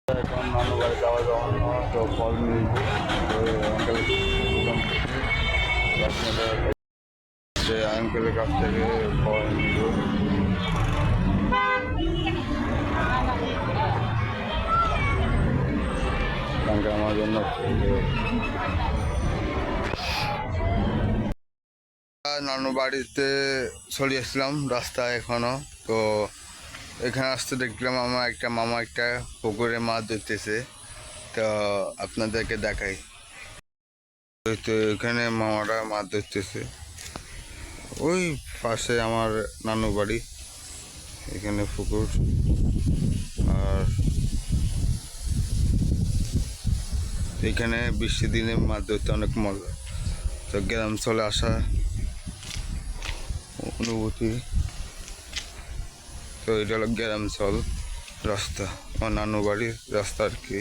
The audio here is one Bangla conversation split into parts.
এখন নানু বাড়ি যাওয়া জন্য তো ফল নিব তো আঙ্কেল সে আঙ্কেলের কাছ থেকে ফল নিব আঙ্কেল আমার জন্য নানু বাড়িতে চলে আসলাম রাস্তায় এখনো তো এখানে আসতে দেখলাম মামা একটা পুকুরে মাছ ধরতেছে তো আপনাদেরকে দেখাই তো এখানে মামারা মাছ ধরতেছে ওই পাশে আমার নানু বাড়ি এখানে পুকুর আর এখানে বৃষ্টির দিনে মাছ ধরতে অনেক মজা তো গ্রাম চলে আসা অনুভূতি তো এটা হলো গ্রামাঞ্চল রাস্তা আমার নানু বাড়ির রাস্তা আর কি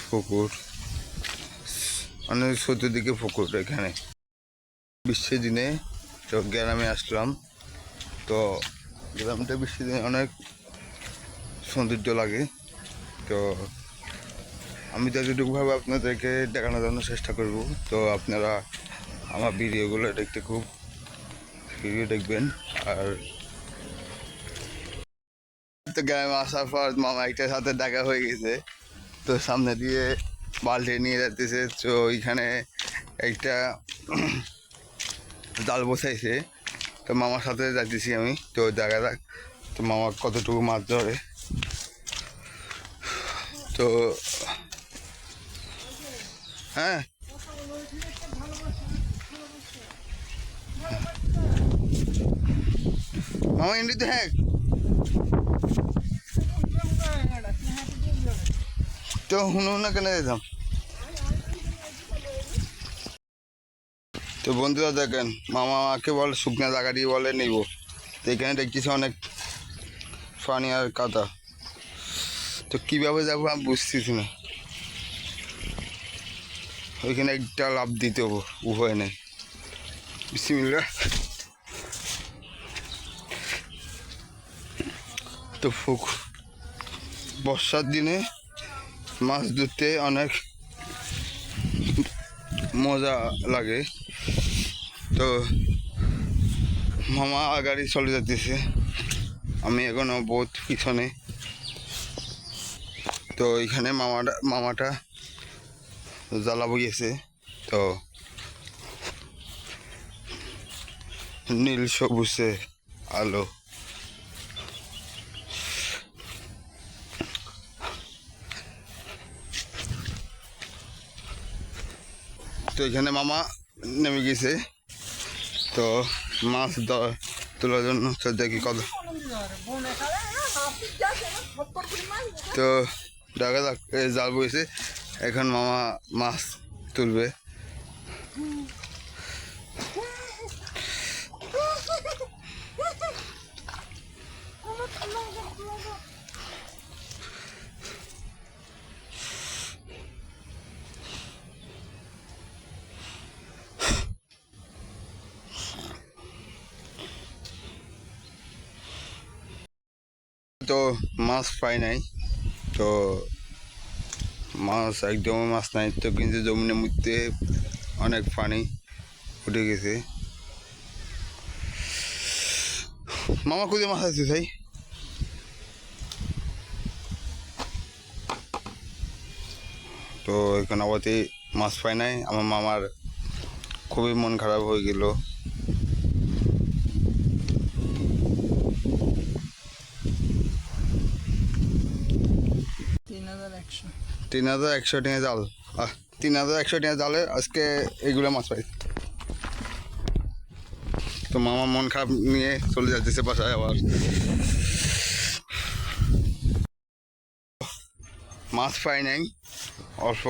পুকুর অনেক চতুর্দিকে পুকুর এখানে বৃষ্টির দিনে তো গ্রামে আসলাম তো গ্রামটা বৃষ্টির দিনে অনেক সৌন্দর্য লাগে তো আমি যতটুকুভাবে আপনাদেরকে দেখানোর জন্য চেষ্টা করব তো আপনারা আমার ভিডিওগুলো দেখতে খুব ভিডিও দেখবেন আর তো গ্রামে আসার পর মামা একটার সাথে দেখা হয়ে গেছে তো সামনে দিয়ে বালতি নিয়ে যাচ্ছে তো ওইখানে একটা জাল বসাইছে তো মামার সাথে যাচ্ছি আমি তো দেখা যাক তো মামা কতটুকু মাছ ধরে তো হ্যাঁ মামা এমনিতে হ্যাঁ তো শুনুন না কেন যেতাম তো বন্ধুরা দেখেন মামা আমাকে বলে শুকনো জায়গা দিয়ে বলে নিব তো এখানে দেখতেছি অনেক পানি আর কাদা তো কীভাবে যাবো আমি বুঝতেছি না ওইখানে একটা লাভ দিতে হবো উভয় নেই বিসমিল্লাহ তো বর্ষার দিনে মাছ ধরতে অনেক মজা লাগে তো মামা আগাড়ি চলে যেতেছে আমি এখনো বহুত পিছনে তো এখানে মামাটা জ্বালা বইয়েছে তো নীল সবুজে আলো তো এখানে মামা নেমে গেছে তো মাছ তোলার জন্য তো দেখি কত তো দেখা যাক জাল বইছে এখন মামা মাছ তুলবে তো মাছ পাই নাই তো মাছ একদমই মাছ নাই তো কিন্তু জমিনের মধ্যে অনেক পানি উঠে গেছে মামা কোথায় মাছ আছে ভাই তো এখানে আবাতে মাছ পাই নাই আমার মামার খুবই মন খারাপ হয়ে গেল $3,100 টাকা জাল 3,100 টাকা জালে আজকে এইগুলো মাছ পাই তো মামা মন খারাপ নিয়ে চলে যাচ্ছে বাসায় আবার মাছ পাই নাই অল্প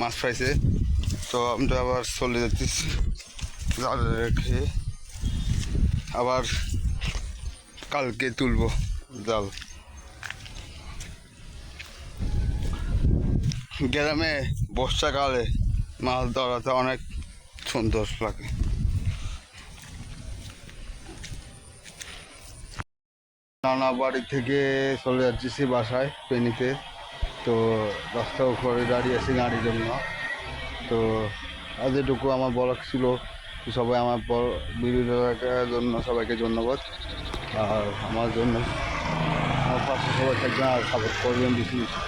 মাছ পাইছে তো আমরা আবার চলে যাচ্ছি জাল রেখে আবার কালকে তুলবো জাল গ্রামে বর্ষাকালে মাছ ধরাতে অনেক সুন্দর লাগে নানা বাড়ি থেকে চলে যাচ্ছি বাসায় ফেনীতে। তো রাস্তার উপরে দাঁড়িয়ে আছি গাড়ির জন্য। তো আজ এটুকু আমার বলার ছিল। সবাই আমার ভিডিও দেখার জন্য সবাইকে ধন্যবাদ। আর আমার জন্য আমার পাশে সবাই থাকবেন আর সাপোর্ট করবেন বেশি বেশি।